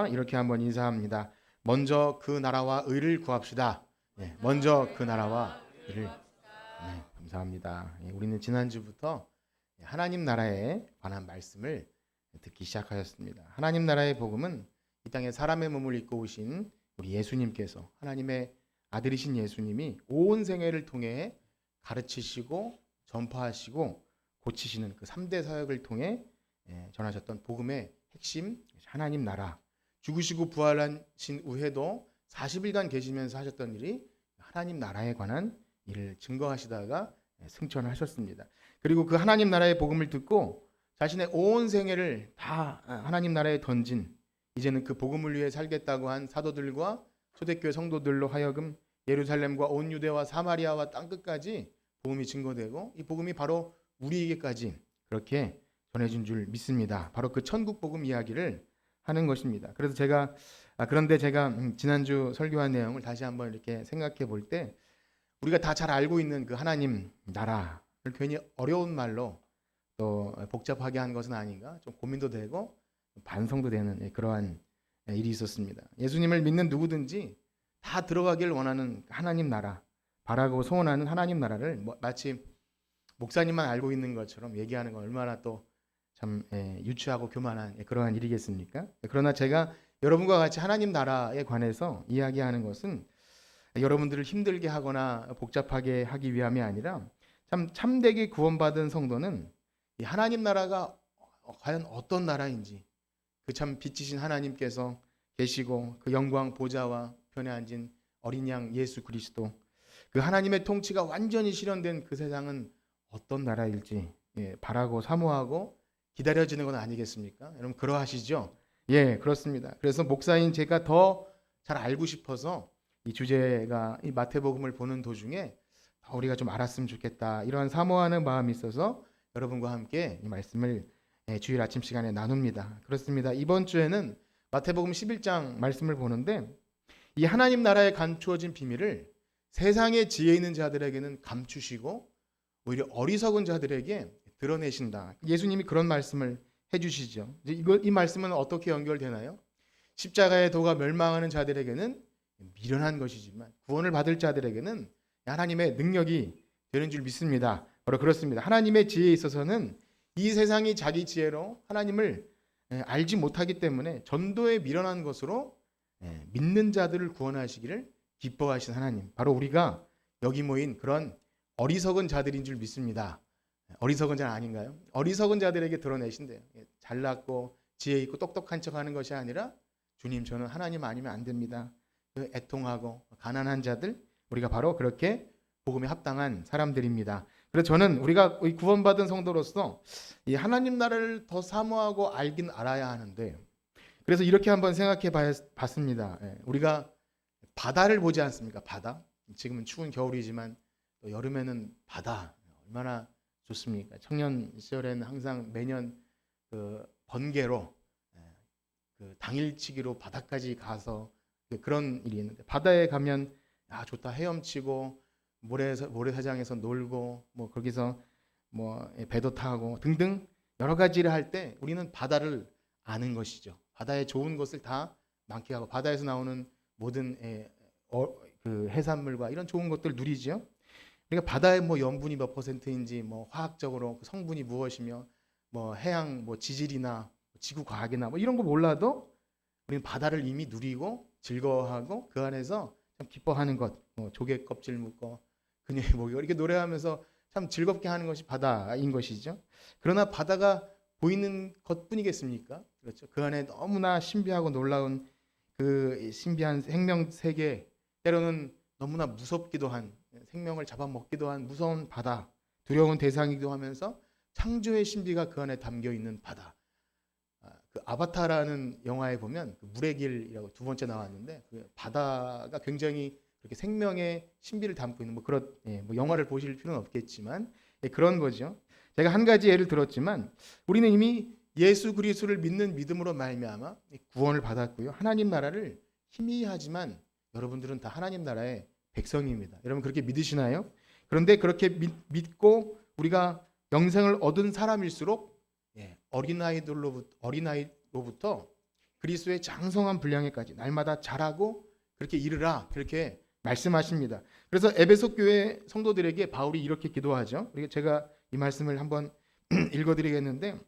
이렇게 한번 인사합니다. 먼저 그 나라와 의를 구합시다. 먼저 그 나라와 의를. 감사합니다. 우리는 지난주부터 하나님 나라에 관한 말씀을 듣기 시작하였습니다. 하나님 나라의 복음은 이 땅에 사람의 몸을 입고 오신 우리 예수님께서, 하나님의 아들이신 예수님이 온 생애를 통해 가르치시고 전파하시고 고치시는 그 3대 사역을 통해 전하셨던 복음의 핵심, 하나님 나라. 죽으시고 부활하신 후에도 40일간 계시면서 하셨던 일이 하나님 나라에 관한 일을 증거하시다가 승천을 하셨습니다. 그리고 그 하나님 나라의 복음을 듣고 자신의 온 생애를 다 하나님 나라에 던진, 이제는 그 복음을 위해 살겠다고 한 사도들과 초대교회 성도들로 하여금 예루살렘과 온 유대와 사마리아와 땅끝까지 복음이 증거되고, 이 복음이 바로 우리에게까지 그렇게 전해진 줄 믿습니다. 바로 그 천국 복음 이야기를 하는 것입니다. 그래서 그런데 제가 지난주 설교한 내용을 다시 한번 이렇게 생각해 볼 때, 우리가 다 잘 알고 있는 그 하나님 나라를 괜히 어려운 말로 또 복잡하게 한 것은 아닌가, 좀 고민도 되고 반성도 되는 그러한 일이 있었습니다. 예수님을 믿는 누구든지 다 들어가길 원하는 하나님 나라, 바라고 소원하는 하나님 나라를 마치 목사님만 알고 있는 것처럼 얘기하는 건 얼마나 또 참 유치하고 교만한 그러한 일이겠습니까? 그러나 제가 여러분과 같이 하나님 나라에 관해서 이야기하는 것은 여러분들을 힘들게 하거나 복잡하게 하기 위함이 아니라, 참 참되게 구원받은 성도는 이 하나님 나라가 과연 어떤 나라인지, 그 참 빛이신 하나님께서 계시고 그 영광 보좌와 편에 앉은 어린 양 예수 그리스도, 그 하나님의 통치가 완전히 실현된 그 세상은 어떤 나라일지 바라고 사모하고 기다려지는 건 아니겠습니까? 여러분 그러하시죠? 예, 그렇습니다. 그래서 목사인 제가 더 잘 알고 싶어서 이 주제가, 이 마태복음을 보는 도중에 우리가 좀 알았으면 좋겠다, 이러한 사모하는 마음이 있어서 여러분과 함께 이 말씀을 주일 아침 시간에 나눕니다. 그렇습니다. 이번 주에는 마태복음 11장 말씀을 보는데, 이 하나님 나라에 감추어진 비밀을 세상의 지혜 있는 자들에게는 감추시고 오히려 어리석은 자들에게 드러내신다. 예수님이 그런 말씀을 해주시죠. 이 말씀은 어떻게 연결되나요? 십자가의 도가 멸망하는 자들에게는 미련한 것이지만 구원을 받을 자들에게는 하나님의 능력이 되는 줄 믿습니다. 바로 그렇습니다. 하나님의 지혜에 있어서는 이 세상이 자기 지혜로 하나님을 알지 못하기 때문에 전도에 미련한 것으로 믿는 자들을 구원하시기를 기뻐하신 하나님, 바로 우리가 여기 모인 그런 어리석은 자들인 줄 믿습니다. 어리석은 자 아닌가요? 어리석은 자들에게 드러내신대요. 잘났고 지혜 있고 똑똑한 척하는 것이 아니라, 주님 저는 하나님 아니면 안 됩니다. 그 애통하고 가난한 자들, 우리가 바로 그렇게 복음에 합당한 사람들입니다. 그래서 저는 우리가 구원받은 성도로서 이 하나님 나라를 더 사모하고 알긴 알아야 하는데, 그래서 이렇게 한번 생각해 봤습니다. 우리가 바다를 보지 않습니까? 바다. 지금은 추운 겨울이지만 또 여름에는 바다 얼마나 좋습니까? 청년 시절에는 항상 매년 그 번개로, 그 당일치기로 바다까지 가서 그런 일이 있는데, 바다에 가면 좋다, 헤엄치고 모래사장에서 놀고 뭐 거기서 뭐 배도 타고 등등 여러 가지를 할 때 우리는 바다를 아는 것이죠. 바다의 좋은 것을 다 만끽하고 바다에서 나오는 모든 그 해산물과 이런 좋은 것들 누리죠. 그러니까 바다의 뭐 염분이 몇 퍼센트인지, 뭐 화학적으로 그 성분이 무엇이며, 뭐 해양 뭐 지질이나 지구 과학이나 뭐 이런 거 몰라도 우리는 바다를 이미 누리고 즐거워하고 그 안에서 참 기뻐하는 것, 뭐 조개 껍질 묶어 그녀의 목욕 이렇게 노래하면서 참 즐겁게 하는 것이 바다인 것이죠. 그러나 바다가 보이는 것뿐이겠습니까? 그렇죠. 그 안에 너무나 신비하고 놀라운 그 신비한 생명 세계, 때로는 너무나 무섭기도 한, 생명을 잡아먹기도 한 무서운 바다, 두려운 대상이기도 하면서 창조의 신비가 그 안에 담겨 있는 바다. 그 아바타라는 영화에 보면 그 물의 길이라고 두 번째 나왔는데, 그 바다가 굉장히 그렇게 생명의 신비를 담고 있는 뭐 영화를 보실 필요는 없겠지만 그런 거죠. 제가 한 가지 예를 들었지만, 우리는 이미 예수 그리스도를 믿는 믿음으로 말미암아 구원을 받았고요. 하나님 나라를 희미하지만 여러분들은 다 하나님 나라의 백성입니다. 여러분 그렇게 믿으시나요? 그런데 그렇게 믿고 우리가 영생을 얻은 사람일수록 어린아이로부터 그리스도의 장성한 분량에까지 날마다 자라고 그렇게 이르라, 그렇게 말씀하십니다. 그래서 에베소 교회 성도들에게 바울이 이렇게 기도하죠. 제가 이 말씀을 한번 읽어드리겠는데,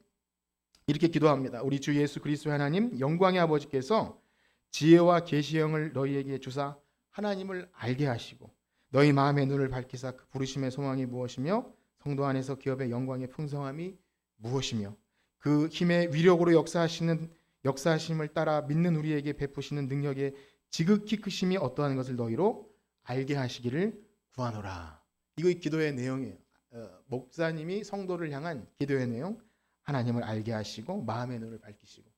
이렇게 기도합니다. 우리 주 예수 그리스도 하나님 영광의 아버지께서 지혜와 계시형을 너희에게 주사 하나님을 알게 하시고 너희 마음의 눈을 밝히사 그 부르심의 소망이 무엇이며 성도 안에서 기업의 영광의 풍성함이 무엇이며 그 힘의 위력으로 역사하심을 따라 믿는 우리에게 베푸시는 능력의 지극히 크심이 어떠한 것을 너희로 알게 하시기를 구하노라. 이거 기도의 내용이에요. 목사님이 성도를 향한 기도의 내용, 하나님을 알게 하시고 마음의 눈을 밝히시고.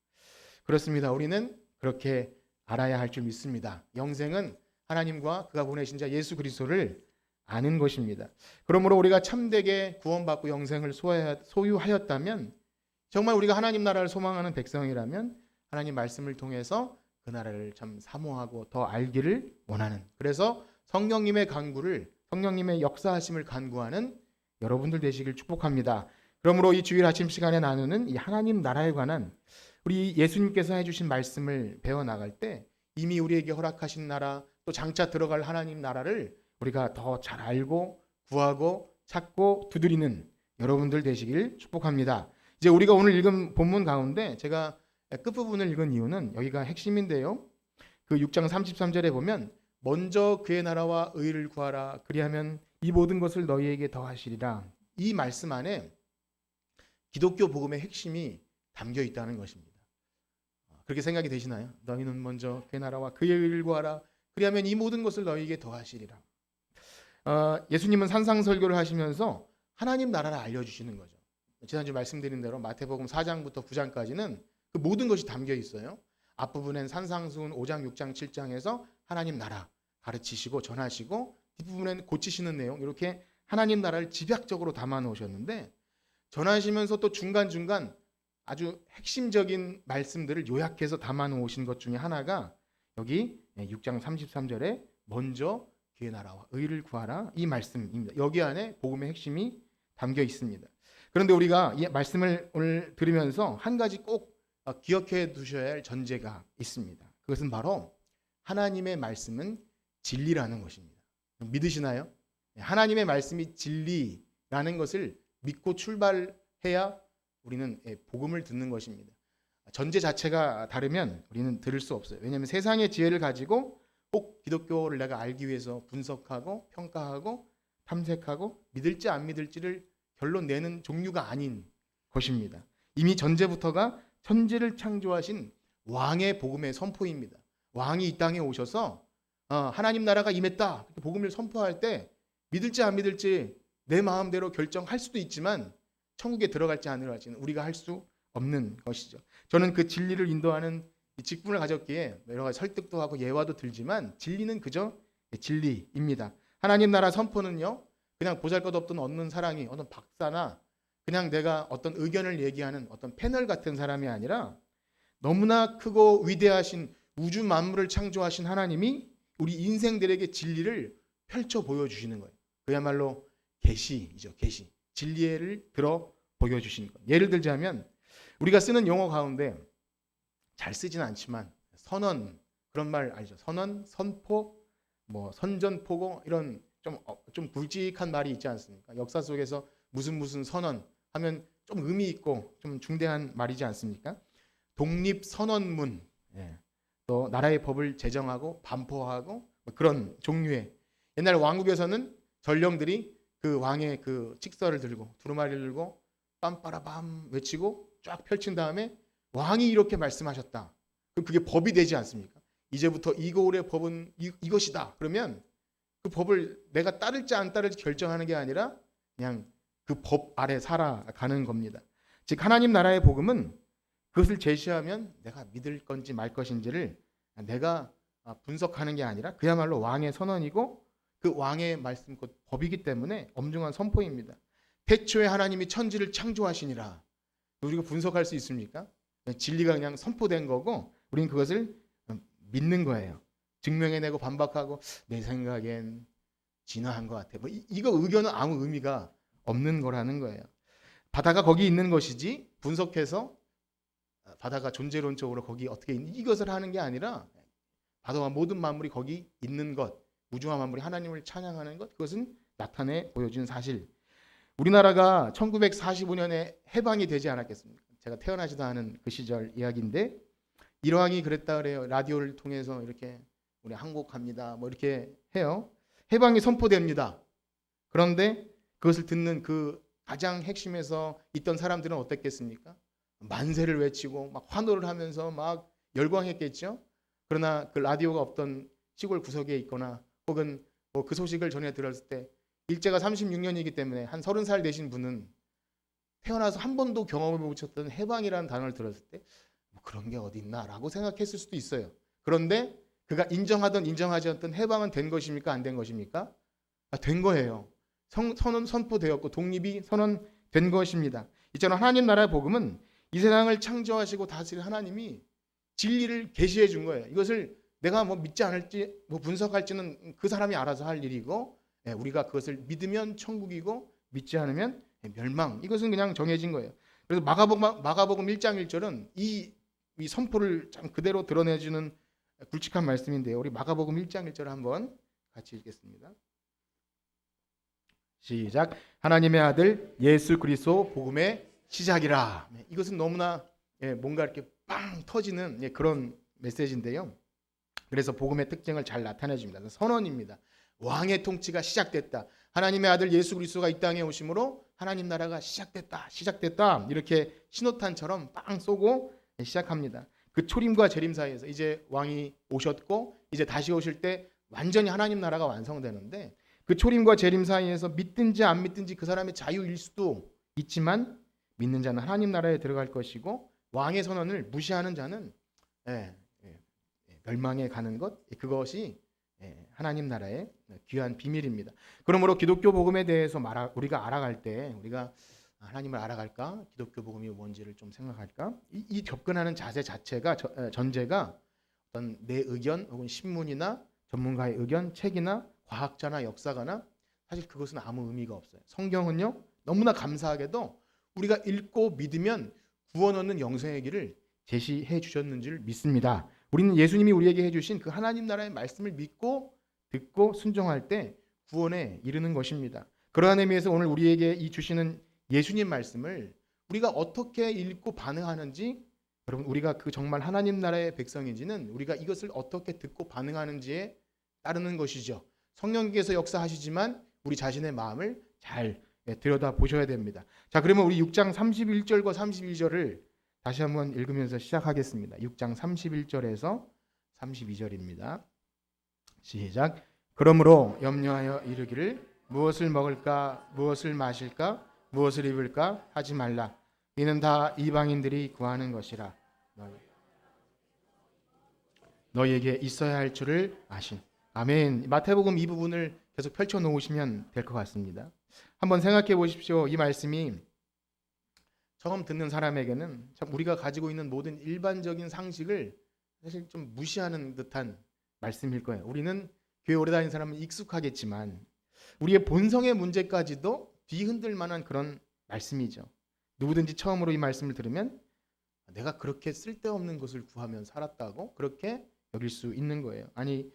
그렇습니다. 우리는 그렇게 알아야 할 줄 믿습니다. 영생은 하나님과 그가 보내신 자 예수 그리스도를 아는 것입니다. 그러므로 우리가 참되게 구원받고 영생을 소유하였다면, 정말 우리가 하나님 나라를 소망하는 백성이라면 하나님 말씀을 통해서 그 나라를 참 사모하고 더 알기를 원하는, 그래서 성령님의 역사하심을 간구하는 여러분들 되시길 축복합니다. 그러므로 이 주일 아침 시간에 나누는 이 하나님 나라에 관한 우리 예수님께서 해주신 말씀을 배워나갈 때 이미 우리에게 허락하신 나라, 또 장차 들어갈 하나님 나라를 우리가 더 잘 알고 구하고 찾고 두드리는 여러분들 되시길 축복합니다. 이제 우리가 오늘 읽은 본문 가운데 제가 끝부분을 읽은 이유는 여기가 핵심인데요. 그 6장 33절에 보면 먼저 그의 나라와 의를 구하라, 그리하면 이 모든 것을 너희에게 더하시리라. 이 말씀 안에 기독교 복음의 핵심이 담겨 있다는 것입니다. 그렇게 생각이 되시나요? 너희는 먼저 그의 나라와 그의 의를 구하라, 그리하면 이 모든 것을 너희에게 더하시리라. 예수님은 산상설교를 하시면서 하나님 나라를 알려주시는 거죠. 지난주 말씀드린 대로 마태복음 4장부터 9장까지는 그 모든 것이 담겨 있어요. 앞부분엔 산상수훈 5장, 6장, 7장에서 하나님 나라 가르치시고 전하시고, 뒷부분엔 고치시는 내용, 이렇게 하나님 나라를 집약적으로 담아 놓으셨는데, 전하시면서 또 중간중간 아주 핵심적인 말씀들을 요약해서 담아 놓으신 것 중에 하나가 여기 6장 33절에 먼저 그의 나라와 의를 구하라, 이 말씀입니다. 여기 안에 복음의 핵심이 담겨 있습니다. 그런데 우리가 이 말씀을 오늘 들으면서 한 가지 꼭 기억해 두셔야 할 전제가 있습니다. 그것은 바로 하나님의 말씀은 진리라는 것입니다. 믿으시나요? 하나님의 말씀이 진리라는 것을 믿고 출발해야 우리는 복음을 듣는 것입니다. 전제 자체가 다르면 우리는 들을 수 없어요. 왜냐하면 세상의 지혜를 가지고 꼭 기독교를 내가 알기 위해서 분석하고 평가하고 탐색하고 믿을지 안 믿을지를 결론 내는 종류가 아닌 것입니다. 이미 전제부터가 천지를 창조하신 왕의 복음의 선포입니다. 왕이 이 땅에 오셔서 하나님 나라가 임했다, 복음을 선포할 때 믿을지 안 믿을지 내 마음대로 결정할 수도 있지만 천국에 들어갈지 안 들어갈지는 우리가 할 수 없는 것이죠. 저는 그 진리를 인도하는 직분을 가졌기에 여러 가지 설득도 하고 예화도 들지만 진리는 그저 진리입니다. 하나님 나라 선포는요, 그냥 보잘것없던 어느 사람이, 어느 박사나 그냥 내가 어떤 의견을 얘기하는 어떤 패널 같은 사람이 아니라 너무나 크고 위대하신 우주 만물을 창조하신 하나님이 우리 인생들에게 진리를 펼쳐 보여주시는 거예요. 그야말로 계시이죠. 계시. 진리를 들어 보여주시는 것. 예를 들자면 우리가 쓰는 용어 가운데 잘 쓰지는 않지만 선언, 그런 말 알죠? 선언, 선포, 뭐 선전포고, 이런 좀 굵직한 말이 있지 않습니까? 역사 속에서 무슨 선언 하면 좀 의미 있고 좀 중대한 말이지 않습니까? 독립선언문, 또 나라의 법을 제정하고 반포하고 그런 종류의, 옛날 왕국에서는 전령들이 그 왕의 그 칙서를 들고 두루마리를 들고 빰빠라밤 외치고 쫙 펼친 다음에 왕이 이렇게 말씀하셨다. 그럼 그게 법이 되지 않습니까? 이제부터 이고울의 법은 이것이다. 그러면 그 법을 내가 따를지 안 따를지 결정하는 게 아니라 그냥 그 법 아래 살아가는 겁니다. 즉 하나님 나라의 복음은 그것을 제시하면 내가 믿을 건지 말 것인지를 내가 분석하는 게 아니라 그야말로 왕의 선언이고 그 왕의 말씀, 곧 법이기 때문에 엄중한 선포입니다. 태초에 하나님이 천지를 창조하시니라. 우리가 분석할 수 있습니까? 진리가 그냥 선포된 거고 우리는 그것을 믿는 거예요. 증명해내고 반박하고 내 생각엔 진화한 것 같아. 이거 의견은 아무 의미가 없는 거라는 거예요. 바다가 거기 있는 것이지 분석해서 바다가 존재론적으로 거기 어떻게 이것을 하는 게 아니라 바다와 모든 만물이 거기 있는 것, 우주와 만물이 하나님을 찬양하는 것, 그것은 나타내 보여준 사실. 우리나라가 1945년에 해방이 되지 않았겠습니까? 제가 태어나지도 않은 그 시절 이야기인데 일왕이 그랬다 그래요. 라디오를 통해서 이렇게 우리 항복합니다. 뭐 이렇게 해요. 해방이 선포됩니다. 그런데 그것을 듣는 그 가장 핵심에서 있던 사람들은 어땠겠습니까? 만세를 외치고 막 환호를 하면서 막 열광했겠죠. 그러나 그 라디오가 없던 시골 구석에 있거나 혹은 뭐 그 소식을 전해 들었을 때 일제가 36년이기 때문에 한 30살 되신 분은 태어나서 한 번도 경험을 못했던 해방이라는 단어를 들었을 때 뭐 그런 게 어디 있나라고 생각했을 수도 있어요. 그런데 그가 인정하든 인정하지 않든 해방은 된 것입니까? 안 된 것입니까? 된 거예요. 선언 선포되었고 독립이 선언된 것입니다. 이처럼 하나님 나라의 복음은 이 세상을 창조하시고 다스릴 하나님이 진리를 계시해 준 거예요. 이것을 내가 뭐 믿지 않을지 뭐 분석할지는 그 사람이 알아서 할 일이고 우리가 그것을 믿으면 천국이고 믿지 않으면 멸망. 이것은 그냥 정해진 거예요. 그래서 마가복음 1장 1절은 이 선포를 참 그대로 드러내주는 굵직한 말씀인데요. 우리 마가복음 1장 1절 한번 같이 읽겠습니다. 시작. 하나님의 아들 예수 그리스도 복음의 시작이라. 이것은 너무나 뭔가 이렇게 빵 터지는 그런 메시지인데요. 그래서 복음의 특징을 잘 나타내 줍니다. 선언입니다. 왕의 통치가 시작됐다. 하나님의 아들 예수 그리스도가 이 땅에 오심으로 하나님 나라가 시작됐다. 이렇게 신호탄처럼 빵 쏘고 시작합니다. 그 초림과 재림 사이에서 이제 왕이 오셨고 이제 다시 오실 때 완전히 하나님 나라가 완성되는데 그 초림과 재림 사이에서 믿든지 안 믿든지 그 사람의 자유일 수도 있지만 믿는 자는 하나님 나라에 들어갈 것이고 왕의 선언을 무시하는 자는 멸망에 가는 것, 그것이 하나님 나라의 귀한 비밀입니다. 그러므로 기독교 복음에 대해서 우리가 알아갈 때 우리가 하나님을 알아갈까? 기독교 복음이 뭔지를 좀 생각할까? 이 접근하는 자세 자체가 전제가 어떤 내 의견 혹은 신문이나 전문가의 의견, 책이나 과학자나 역사가나 사실 그것은 아무 의미가 없어요. 성경은요 너무나 감사하게도 우리가 읽고 믿으면 구원 얻는 영생의 길을 제시해 주셨는 줄 믿습니다. 우리는 예수님이 우리에게 해주신 그 하나님 나라의 말씀을 믿고 듣고 순종할 때 구원에 이르는 것입니다. 그러한 의미에서 오늘 우리에게 이 주시는 예수님 말씀을 우리가 어떻게 읽고 반응하는지, 여러분 우리가 그 정말 하나님 나라의 백성인지는 우리가 이것을 어떻게 듣고 반응하는지에 따르는 것이죠. 성령께서 역사하시지만 우리 자신의 마음을 잘 들여다 보셔야 됩니다. 자, 그러면 우리 6장 31절과 32절을 다시 한번 읽으면서 시작하겠습니다. 6장 31절에서 32절입니다. 시작. 그러므로 염려하여 이르기를 무엇을 먹을까, 무엇을 마실까, 무엇을 입을까 하지 말라. 이는 다 이방인들이 구하는 것이라. 너희에게 있어야 할 줄을 아신. 아멘. 마태복음 이 부분을 계속 펼쳐 놓으시면 될 것 같습니다. 한번 생각해 보십시오. 이 말씀이 처음 듣는 사람에게는 참 우리가 가지고 있는 모든 일반적인 상식을 사실 좀 무시하는 듯한 말씀일 거예요. 우리는 교회 오래 다닌 사람은 익숙하겠지만 우리의 본성의 문제까지도 뒤흔들 만한 그런 말씀이죠. 누구든지 처음으로 이 말씀을 들으면 내가 그렇게 쓸데없는 것을 구하면 살았다고 그렇게 여길 수 있는 거예요. 아니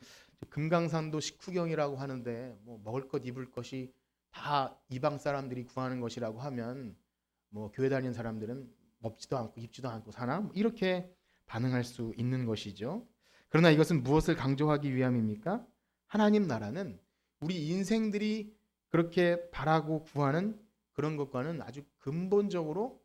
금강산도 식후경이라고 하는데 뭐 먹을 것 입을 것이 다 이방 사람들이 구하는 것이라고 하면 뭐 교회 다니는 사람들은 먹지도 않고 입지도 않고 사나? 이렇게 반응할 수 있는 것이죠. 그러나 이것은 무엇을 강조하기 위함입니까? 하나님 나라는 우리 인생들이 그렇게 바라고 구하는 그런 것과는 아주 근본적으로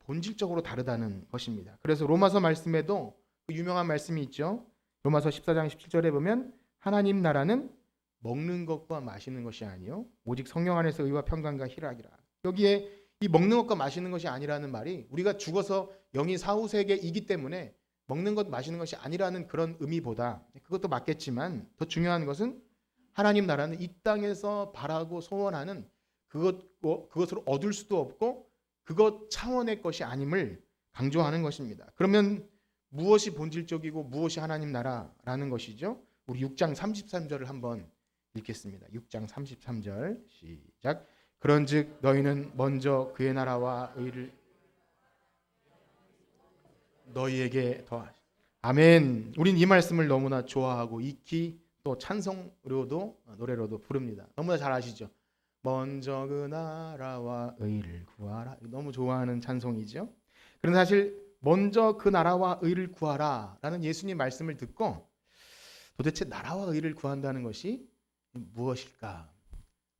본질적으로 다르다는 것입니다. 그래서 로마서 말씀에도 그 유명한 말씀이 있죠. 로마서 14장 17절에 보면 하나님 나라는 먹는 것과 마시는 것이 아니요 오직 성령 안에서 의와 평강과 희락이라. 여기에 이 먹는 것과 마시는 것이 아니라는 말이 우리가 죽어서 영이 사후세계이기 때문에 먹는 것 마시는 것이 아니라는 그런 의미보다 그것도 맞겠지만 더 중요한 것은 하나님 나라는 이 땅에서 바라고 소원하는 그것으로 얻을 수도 없고 그것 차원의 것이 아님을 강조하는 것입니다. 그러면 무엇이 본질적이고 무엇이 하나님 나라라는 것이죠? 우리 6장 33절을 한번 읽겠습니다. 6장 33절 시작. 그런즉 너희는 먼저 그의 나라와 의를 너희에게 더하시. 아멘. 우린 이 말씀을 너무나 좋아하고 익히 또 찬송으로도 노래로도 부릅니다. 너무나 잘 아시죠? 먼저 그 나라와 의를 구하라. 너무 좋아하는 찬송이죠. 그런데 사실 먼저 그 나라와 의를 구하라라는 예수님 말씀을 듣고 도대체 나라와 의를 구한다는 것이 무엇일까?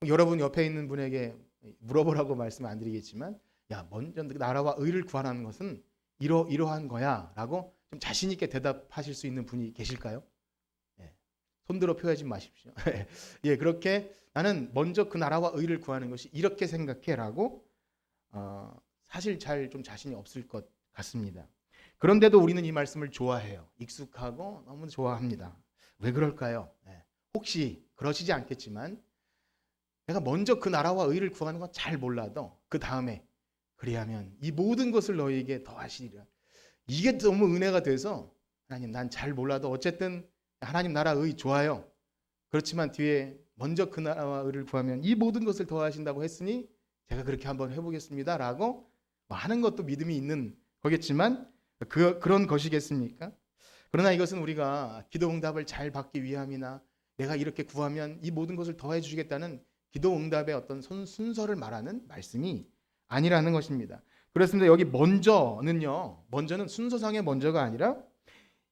여러분 옆에 있는 분에게 물어보라고 말씀 안 드리겠지만, 야, 먼저 나라와 의를 구하라는 것은 이러한 거야라고 좀 자신 있게 대답하실 수 있는 분이 계실까요? 예. 손들어 표하지 마십시오. 예, 그렇게 나는 먼저 그 나라와 의를 구하는 것이 이렇게 생각해라고 사실 잘 좀 자신이 없을 것 같습니다. 그런데도 우리는 이 말씀을 좋아해요. 익숙하고 너무 좋아합니다. 왜 그럴까요? 예. 혹시 그러시지 않겠지만 내가 먼저 그 나라와 의를 구하는 건 잘 몰라도 그 다음에 그리하면 이 모든 것을 너희에게 더하시리라. 이게 너무 은혜가 돼서 하나님 난 잘 몰라도 어쨌든 하나님 나라 의 좋아요. 그렇지만 뒤에 먼저 그 나라와 의를 구하면 이 모든 것을 더하신다고 했으니 제가 그렇게 한번 해보겠습니다 라고 하는 것도 믿음이 있는 거겠지만 그런 것이겠습니까? 그러나 이것은 우리가 기도 응답을 잘 받기 위함이나 내가 이렇게 구하면 이 모든 것을 더해 주시겠다는 기도 응답의 어떤 순서를 말하는 말씀이 아니라는 것입니다. 그렇습니다. 여기 먼저는 순서상의 먼저가 아니라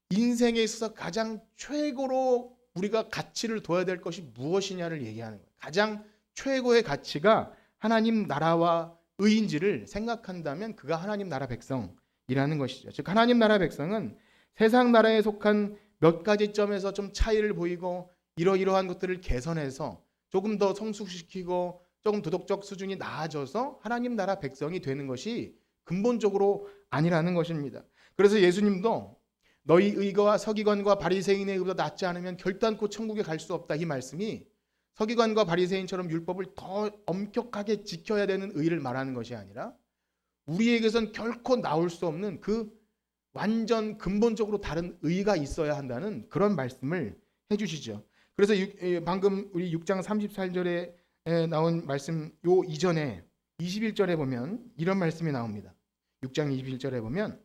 인생에 있어서 가장 최고로 우리가 가치를 둬야 될 것이 무엇이냐를 얘기하는 거예요. 가장 최고의 가치가 하나님 나라와 의인지를 생각한다면 그가 하나님 나라 백성이라는 것이죠. 즉 하나님 나라 백성은 세상 나라에 속한 몇 가지 점에서 좀 차이를 보이고 이러이러한 것들을 개선해서 조금 더 성숙시키고 조금 도덕적 수준이 나아져서 하나님 나라 백성이 되는 것이 근본적으로 아니라는 것입니다. 그래서 예수님도 너희 의거와 서기관과 바리새인의 의보다 낫지 않으면 결단코 천국에 갈 수 없다 이 말씀이 서기관과 바리새인처럼 율법을 더 엄격하게 지켜야 되는 의를 말하는 것이 아니라 우리에게선 결코 나올 수 없는 그 완전 근본적으로 다른 의가 있어야 한다는 그런 말씀을 해주시죠. 그래서 방금 우리 6장 34절에 나온 말씀 요 이전에 21절에 보면 이런 말씀이 나옵니다. 6장 21절에 보면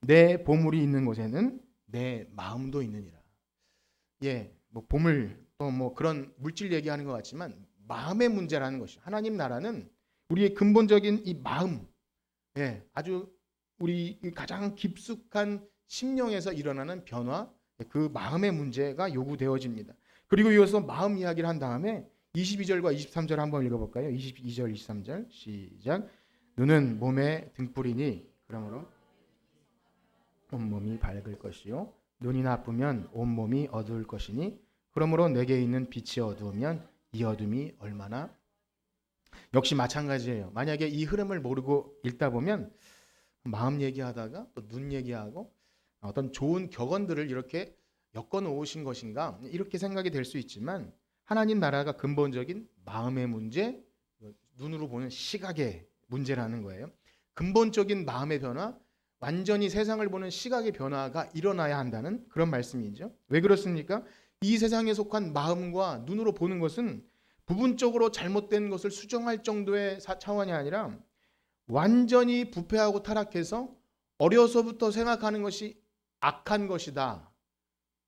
내 보물이 있는 곳에는 내 마음도 있느니라. 예, 뭐 보물 또 뭐 그런 물질 얘기하는 것 같지만 마음의 문제라는 것이 하나님 나라는 우리의 근본적인 이 마음, 예, 아주 우리 가장 깊숙한 심령에서 일어나는 변화, 그 마음의 문제가 요구되어집니다. 그리고 이어서 마음 이야기를 한 다음에 22절과 23절 한번 읽어볼까요? 22절, 23절 시작. 눈은 몸의 등불이니 그러므로 온몸이 밝을 것이요 눈이 나쁘면 온몸이 어두울 것이니 그러므로 내게 있는 빛이 어두우면 이 어둠이 얼마나 역시 마찬가지예요. 만약에 이 흐름을 모르고 읽다 보면 마음 얘기하다가 또 눈 얘기하고 어떤 좋은 격언들을 이렇게 엮어 놓으신 것인가 이렇게 생각이 될 수 있지만 하나님 나라가 근본적인 마음의 문제, 눈으로 보는 시각의 문제라는 거예요. 근본적인 마음의 변화, 완전히 세상을 보는 시각의 변화가 일어나야 한다는 그런 말씀이죠. 왜 그렇습니까? 이 세상에 속한 마음과 눈으로 보는 것은 부분적으로 잘못된 것을 수정할 정도의 차원이 아니라 완전히 부패하고 타락해서 어려서부터 생각하는 것이 악한 것이다.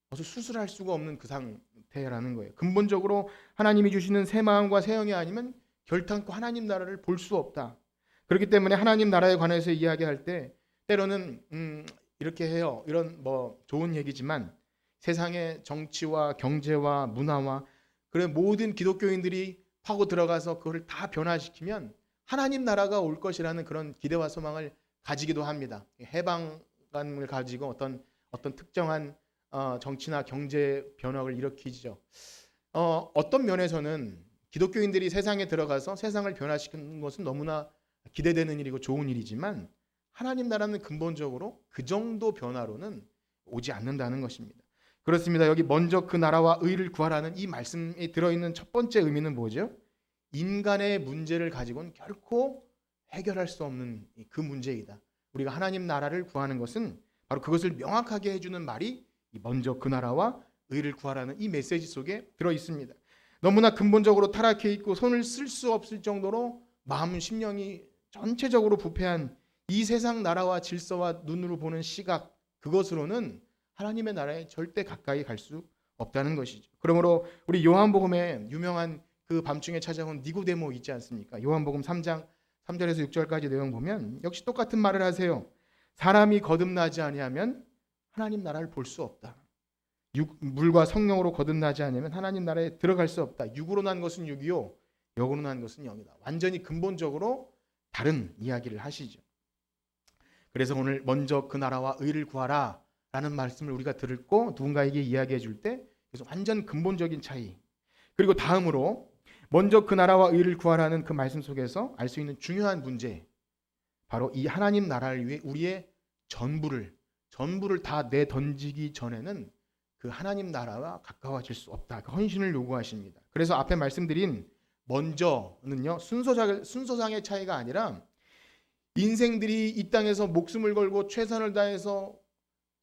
그것을 수술할 수가 없는 그 상태라는 거예요. 근본적으로 하나님이 주시는 새 마음과 새 영이 아니면 결탄코 하나님 나라를 볼 수 없다. 그렇기 때문에 하나님 나라에 관해서 이야기할 때 때로는 이렇게 해요. 이런 뭐 좋은 얘기지만 세상의 정치와 경제와 문화와 그래 모든 기독교인들이 파고 들어가서 그걸 다 변화시키면 하나님 나라가 올 것이라는 그런 기대와 소망을 가지기도 합니다. 해방감을 가지고 어떤 특정한 정치나 경제 변화를 일으키죠. 어떤 면에서는 기독교인들이 세상에 들어가서 세상을 변화시키는 것은 너무나 기대되는 일이고 좋은 일이지만 하나님 나라는 근본적으로 그 정도 변화로는 오지 않는다는 것입니다. 그렇습니다. 여기 먼저 그 나라와 의를 구하라는 이 말씀에 들어있는 첫 번째 의미는 뭐죠? 인간의 문제를 가지고는 결코 해결할 수 없는 그 문제이다. 우리가 하나님 나라를 구하는 것은 바로 그것을 명확하게 해주는 말이 먼저 그 나라와 의를 구하라는 이 메시지 속에 들어있습니다. 너무나 근본적으로 타락해 있고 손을 쓸 수 없을 정도로 마음 심령이 전체적으로 부패한 이 세상 나라와 질서와 눈으로 보는 시각, 그것으로는 하나님의 나라에 절대 가까이 갈 수 없다는 것이죠. 그러므로 우리 요한복음에 유명한 그 밤중에 찾아온 니고데모 있지 않습니까? 요한복음 3장 3절에서 6절까지 내용 보면 역시 똑같은 말을 하세요. 사람이 거듭나지 아니하면 하나님 나라를 볼 수 없다. 물과 성령으로 거듭나지 않으면 하나님 나라에 들어갈 수 없다. 육으로 난 것은 육이요, 영으로 난 것은 영이다. 완전히 근본적으로 다른 이야기를 하시죠. 그래서 오늘 먼저 그 나라와 의를 구하라 라는 말씀을 우리가 듣고 누군가에게 이야기해 줄 때 그래서 완전 근본적인 차이. 그리고 다음으로 먼저 그 나라와 의를 구하라는 그 말씀 속에서 알 수 있는 중요한 문제, 바로 이 하나님 나라를 위해 우리의 전부를 다 내던지기 전에는 그 하나님 나라와 가까워질 수 없다. 그 헌신을 요구하십니다. 그래서 앞에 말씀드린 먼저는요, 순서상의 차이가 아니라 인생들이 이 땅에서 목숨을 걸고 최선을 다해서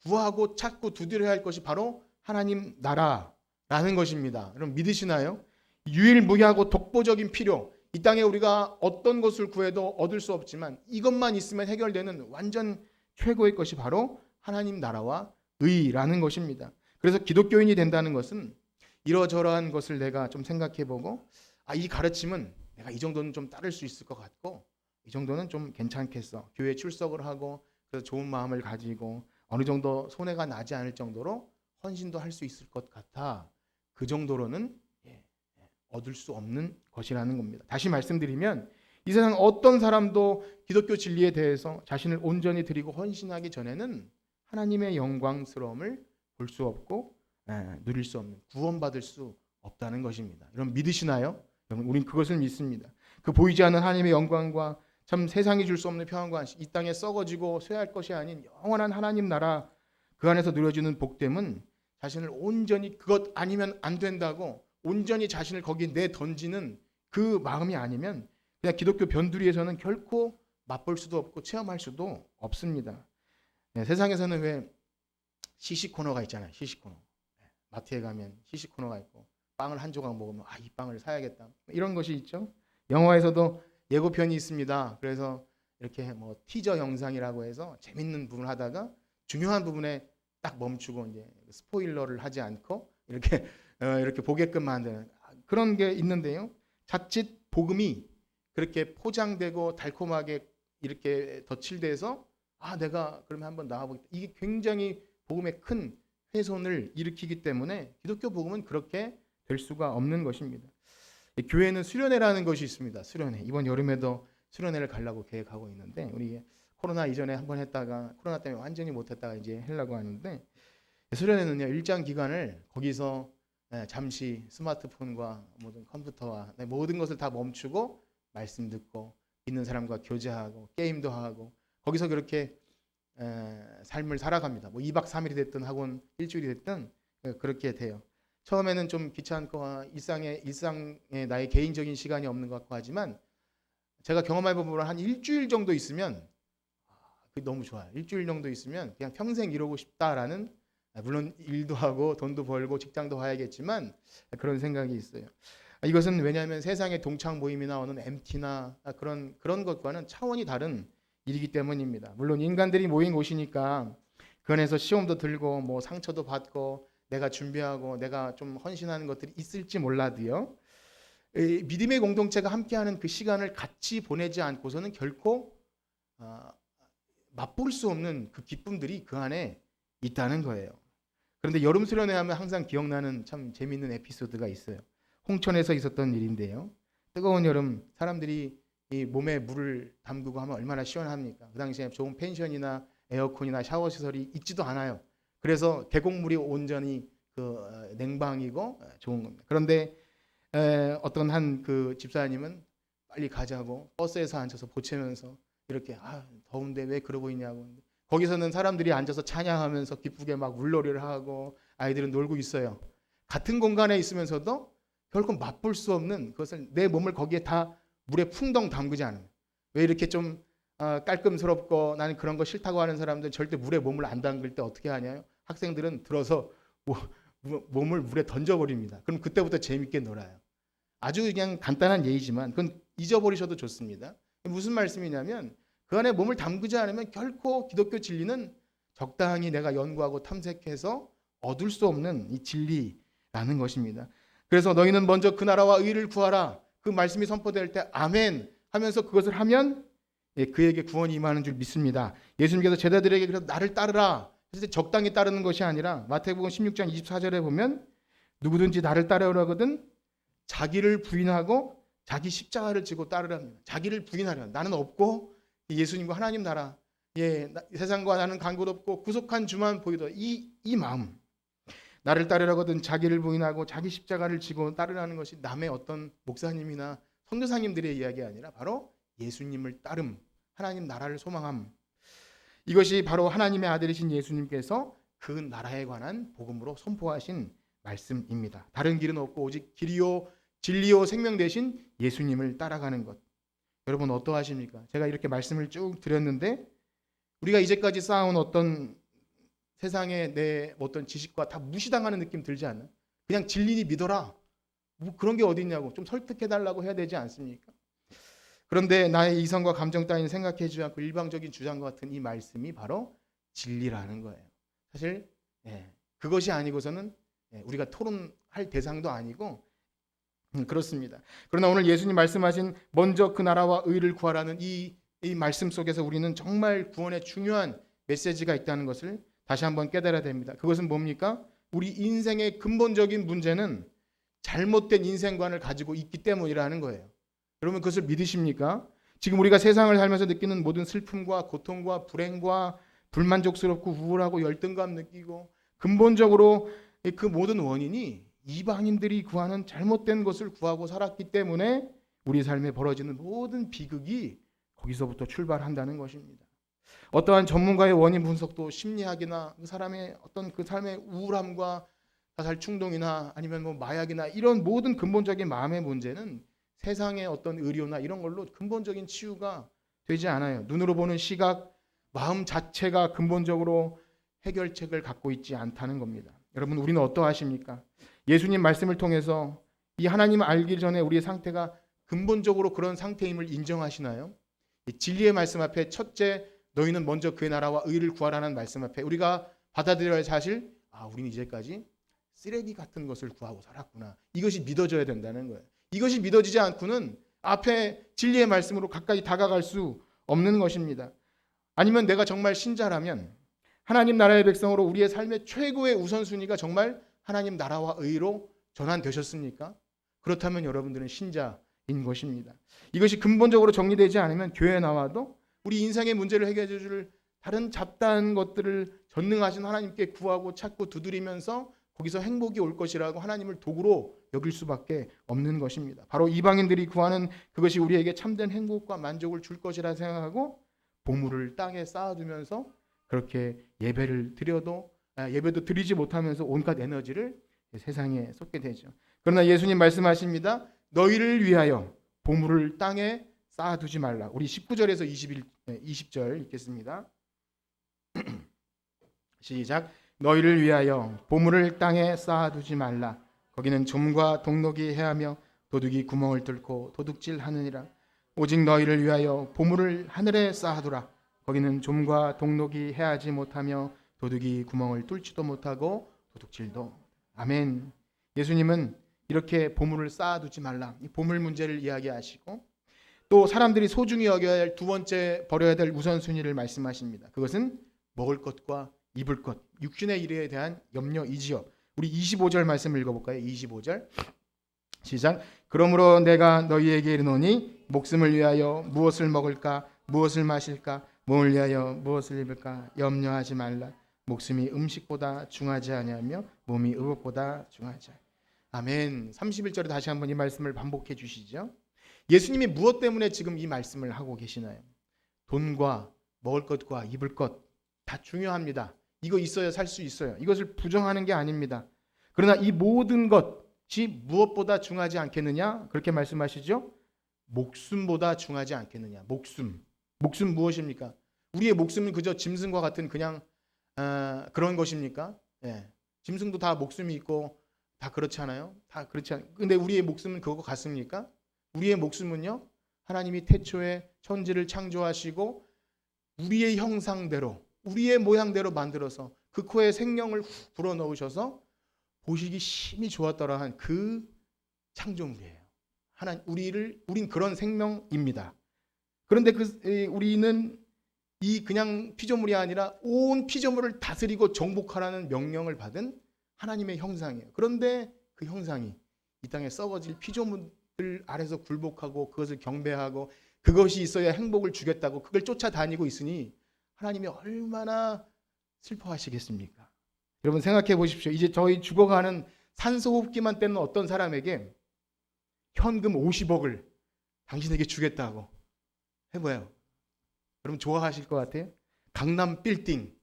구하고 찾고 두드려야 할 것이 바로 하나님 나라라는 것입니다. 여러분 믿으시나요? 유일무이하고 독보적인 필요, 이 땅에 우리가 어떤 것을 구해도 얻을 수 없지만 이것만 있으면 해결되는 완전 최고의 것이 바로 하나님 나라와 의라는 것입니다. 그래서 기독교인이 된다는 것은 이러저러한 것을 내가 좀 생각해보고 이 가르침은 내가 이 정도는 좀 따를 수 있을 것 같고 이 정도는 좀 괜찮겠어. 교회 출석을 하고 그래서 좋은 마음을 가지고 어느 정도 손해가 나지 않을 정도로 헌신도 할 수 있을 것 같아. 그 정도로는 얻을 수 없는 것이라는 겁니다. 다시 말씀드리면 이 세상 어떤 사람도 기독교 진리에 대해서 자신을 온전히 드리고 헌신하기 전에는 하나님의 영광스러움을 볼 수 없고 누릴 수 없는, 구원받을 수 없다는 것입니다. 여러분 믿으시나요? 여러분 우린 그것을 믿습니다. 그 보이지 않는 하나님의 영광과 참 세상이 줄 수 없는 평안과 안식, 이 땅에 썩어지고 쇠할 것이 아닌 영원한 하나님 나라 그 안에서 누려지는 복됨은 자신을 온전히 그것 아니면 안 된다고 온전히 자신을 거기에 내던지는 그 마음이 아니면 그냥 기독교 변두리에서는 결코 맛볼 수도 없고 체험할 수도 없습니다. 세상에서는 왜 시식 코너가 있잖아요. 시식 코너. 마트에 가면 시식 코너가 있고 빵을 한 조각 먹으면 이 빵을 사야겠다. 이런 것이 있죠. 영화에서도 예고편이 있습니다. 그래서 이렇게 뭐 티저 영상이라고 해서 재밌는 부분을 하다가 중요한 부분에 딱 멈추고 이제 스포일러를 하지 않고 이렇게 보게끔 만드는 그런 게 있는데요. 자칫 복음이 그렇게 포장되고 달콤하게 이렇게 덧칠돼서 내가 그러면 한번 나와보겠다. 이게 굉장히 복음의 큰 훼손을 일으키기 때문에 기독교 복음은 그렇게 될 수가 없는 것입니다. 교회는 수련회라는 것이 있습니다. 수련회. 이번 여름에도 수련회를 가려고 계획하고 있는데 우리 코로나 이전에 한번 했다가 코로나 때문에 완전히 못했다가 이제 하려고 하는데 수련회는요 일정 기간을 거기서 잠시 스마트폰과 모든 컴퓨터와 모든 것을 다 멈추고 말씀 듣고 있는 사람과 교제하고 게임도 하고 거기서 그렇게 삶을 살아갑니다. 뭐 2박 3일이 됐든 학원 일주일이 됐든 그렇게 돼요. 처음에는 좀 귀찮고 일상에 나의 개인적인 시간이 없는 것 같고 하지만 제가 경험해보면 한 일주일 정도 있으면 그게 너무 좋아요. 일주일 정도 있으면 그냥 평생 이러고 싶다라는, 물론 일도 하고 돈도 벌고 직장도 가야겠지만 그런 생각이 있어요. 이것은 왜냐하면 세상의 동창 모임이나 어느 MT나 그런 것과는 차원이 다른 일이기 때문입니다. 물론 인간들이 모인 곳이니까 그 안에서 시험도 들고 뭐 상처도 받고 내가 준비하고 내가 좀 헌신하는 것들이 있을지 몰라도요. 믿음의 공동체가 함께하는 그 시간을 같이 보내지 않고서는 결코 맛볼 수 없는 그 기쁨들이 그 안에 있다는 거예요. 그런데 여름 수련회 하면 항상 기억나는 참 재미있는 에피소드가 있어요. 홍천에서 있었던 일인데요. 뜨거운 여름 사람들이 이 몸에 물을 담그고 하면 얼마나 시원합니까? 그 당시에 좋은 펜션이나 에어컨이나 샤워 시설이 있지도 않아요. 그래서 계곡물이 온전히 그 냉방이고 좋은 겁니다. 그런데 어떤 한 그 집사님은 빨리 가자고 버스에서 앉아서 보채면서 이렇게 더운데 왜 그러고 있냐고. 거기서는 사람들이 앉아서 찬양하면서 기쁘게 막 물놀이를 하고 아이들은 놀고 있어요. 같은 공간에 있으면서도 결코 맛볼 수 없는 그것을 내 몸을 거기에 다 물에 풍덩 담그지 않아요. 왜 이렇게 좀 깔끔스럽고 나는 그런 거 싫다고 하는 사람들은 절대 물에 몸을 안 담글 때 어떻게 하냐요? 학생들은 들어서 몸을 물에 던져버립니다. 그럼 그때부터 재밌게 놀아요. 아주 그냥 간단한 예이지만 그건 잊어버리셔도 좋습니다. 무슨 말씀이냐면 그 안에 몸을 담그지 않으면 결코 기독교 진리는 적당히 내가 연구하고 탐색해서 얻을 수 없는 이 진리라는 것입니다. 그래서 너희는 먼저 그 나라와 의를 구하라. 그 말씀이 선포될 때 아멘 하면서 그것을 하면 그에게 구원이 임하는 줄 믿습니다. 예수님께서 제자들에게 그래서 나를 따르라 했을 때 적당히 따르는 것이 아니라 마태복음 16장 24절에 보면 누구든지 나를 따르려거든 자기를 부인하고 자기 십자가를 지고 따르랍니다. 자기를 부인하려. 나는 없고 예수님과 하나님 나라, 세상과 나는 관계없고 구속한 주만 보이더 이 마음. 나를 따르려거든 자기를 부인하고 자기 십자가를 지고 따르라는 것이 남의 어떤 목사님이나 선교사님들의 이야기 아니라 바로 예수님을 따름, 하나님 나라를 소망함. 이것이 바로 하나님의 아들이신 예수님께서 그 나라에 관한 복음으로 선포하신 말씀입니다. 다른 길은 없고 오직 길이요 진리요 생명 되신 예수님을 따라가는 것. 여러분 어떠하십니까? 제가 이렇게 말씀을 쭉 드렸는데 우리가 이제까지 쌓아온 어떤 세상의 내 어떤 지식과 다 무시당하는 느낌 들지 않나요? 그냥 진리니 믿어라. 뭐 그런 게 어디 있냐고 좀 설득해달라고 해야 되지 않습니까? 그런데 나의 이성과 감정 따위는 생각해주지 않고 일방적인 주장과 같은 이 말씀이 바로 진리라는 거예요. 사실 그것이 아니고서는 우리가 토론할 대상도 아니고 그렇습니다. 그러나 오늘 예수님 말씀하신 먼저 그 나라와 의를 구하라는 이 말씀 속에서 우리는 정말 구원의 중요한 메시지가 있다는 것을 다시 한번 깨달아야 됩니다. 그것은 뭡니까? 우리 인생의 근본적인 문제는 잘못된 인생관을 가지고 있기 때문이라는 거예요. 여러분 그것을 믿으십니까? 지금 우리가 세상을 살면서 느끼는 모든 슬픔과 고통과 불행과 불만족스럽고 우울하고 열등감 느끼고 근본적으로 그 모든 원인이 이방인들이 구하는 잘못된 것을 구하고 살았기 때문에 우리 삶에 벌어지는 모든 비극이 거기서부터 출발한다는 것입니다. 어떠한 전문가의 원인 분석도 심리학이나 그 사람의 어떤 그 삶의 우울함과 자살 충동이나 아니면 뭐 마약이나 이런 모든 근본적인 마음의 문제는 세상의 어떤 의료나 이런 걸로 근본적인 치유가 되지 않아요. 눈으로 보는 시각, 마음 자체가 근본적으로 해결책을 갖고 있지 않다는 겁니다. 여러분 우리는 어떠하십니까? 예수님 말씀을 통해서 이 하나님을 알기 전에 우리의 상태가 근본적으로 그런 상태임을 인정하시나요? 진리의 말씀 앞에 첫째 너희는 먼저 그의 나라와 의를 구하라는 말씀 앞에 우리가 받아들여야 할 사실 우리는 이제까지 쓰레기 같은 것을 구하고 살았구나. 이것이 믿어져야 된다는 거예요. 이것이 믿어지지 않고는 앞에 진리의 말씀으로 가까이 다가갈 수 없는 것입니다. 아니면 내가 정말 신자라면 하나님 나라의 백성으로 우리의 삶의 최고의 우선순위가 정말 하나님 나라와 의로 전환되셨습니까? 그렇다면 여러분들은 신자인 것입니다. 이것이 근본적으로 정리되지 않으면 교회에 나와도 우리 인생의 문제를 해결해 줄 다른 잡다한 것들을 전능하신 하나님께 구하고 찾고 두드리면서 거기서 행복이 올 것이라고 하나님을 도구로 여길 수밖에 없는 것입니다. 바로 이방인들이 구하는 그것이 우리에게 참된 행복과 만족을 줄 것이라 생각하고 보물을 땅에 쌓아두면서 그렇게 예배도 드리지 못하면서 온갖 에너지를 세상에 쏟게 되죠. 그러나 예수님 말씀하십니다. 너희를 위하여 보물을 땅에 쌓아두지 말라. 우리 19절에서 20절 읽겠습니다. 시작. 너희를 위하여 보물을 땅에 쌓아두지 말라. 거기는 좀과 동록이 해하며 도둑이 구멍을 뚫고 도둑질하느니라. 오직 너희를 위하여 보물을 하늘에 쌓아두라. 거기는 좀과 동록이 해하지 못하며 도둑이 구멍을 뚫지도 못하고 도둑질도. 아멘. 예수님은 이렇게 보물을 쌓아두지 말라. 이 보물 문제를 이야기하시고 또 사람들이 소중히 여겨야 할 두 번째 버려야 될 우선순위를 말씀하십니다. 그것은 먹을 것과 입을 것, 육신의 일에 대한 염려이지요. 우리 25절 말씀을 읽어볼까요? 25절 시작. 그러므로 내가 너희에게 이르노니 목숨을 위하여 무엇을 먹을까 무엇을 마실까 몸을 위하여 무엇을 입을까 염려하지 말라. 목숨이 음식보다 중하지 아니하며 몸이 의복보다 중하지. 아멘. 31절에 다시 한번 이 말씀을 반복해 주시죠. 예수님이 무엇 때문에 지금 이 말씀을 하고 계시나요? 돈과 먹을 것과 입을 것 다 중요합니다. 이거 있어야 살 수 있어요. 이것을 부정하는 게 아닙니다. 그러나 이 모든 것이 무엇보다 중하지 않겠느냐? 그렇게 말씀하시죠? 목숨보다 중하지 않겠느냐? 목숨 무엇입니까? 우리의 목숨은 그저 짐승과 같은 그냥 그런 것입니까? 짐승도 다 목숨이 있고 다 그렇지 않아요? 다 그렇지 않아요. 근데 우리의 목숨은 그거 같습니까? 우리의 목숨은요, 하나님이 태초에 천지를 창조하시고 우리의 형상대로, 우리의 모양대로 만들어서 그 코에 생명을 훅 불어넣으셔서 보시기 심히 좋았더라 한 그 창조물이에요. 우린 그런 생명입니다. 그런데 우리는 이 그냥 피조물이 아니라 온 피조물을 다스리고 정복하라는 명령을 받은 하나님의 형상이에요. 그런데 그 형상이 이 땅에 썩어질 피조물들 아래서 굴복하고 그것을 경배하고 그것이 있어야 행복을 주겠다고 그걸 쫓아다니고 있으니 하나님이 얼마나 슬퍼하시겠습니까? 여러분 생각해 보십시오. 이제 저희 죽어가는 산소호흡기만 떼는 어떤 사람에게 현금 50억을 당신에게 주겠다고 해봐요. 여러분 좋아하실 것 같아요? 강남 빌딩,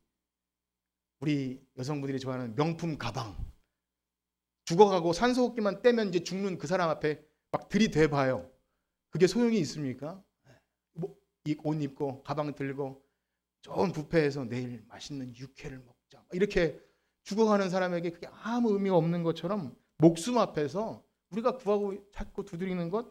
우리 여성분들이 좋아하는 명품 가방, 죽어가고 산소호흡기만 떼면 이제 죽는 그 사람 앞에 막 들이대봐요. 그게 소용이 있습니까? 이 옷 입고 가방 들고 좋은 뷔페에서 내일 맛있는 육회를 먹자 이렇게 죽어가는 사람에게 그게 아무 의미가 없는 것처럼 목숨 앞에서 우리가 구하고 찾고 두드리는 것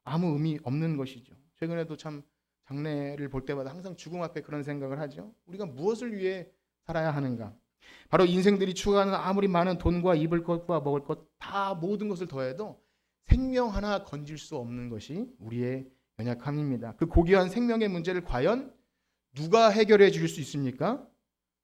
아무 의미 없는 것이죠. 최근에도 참 장례를 볼 때마다 항상 죽음 앞에 그런 생각을 하죠. 우리가 무엇을 위해 살아야 하는가? 바로 인생들이 추구하는 아무리 많은 돈과 입을 것과 먹을 것 다 모든 것을 더해도 생명 하나 건질 수 없는 것이 우리의 연약함입니다. 그 고귀한 생명의 문제를 과연 누가 해결해 줄 수 있습니까?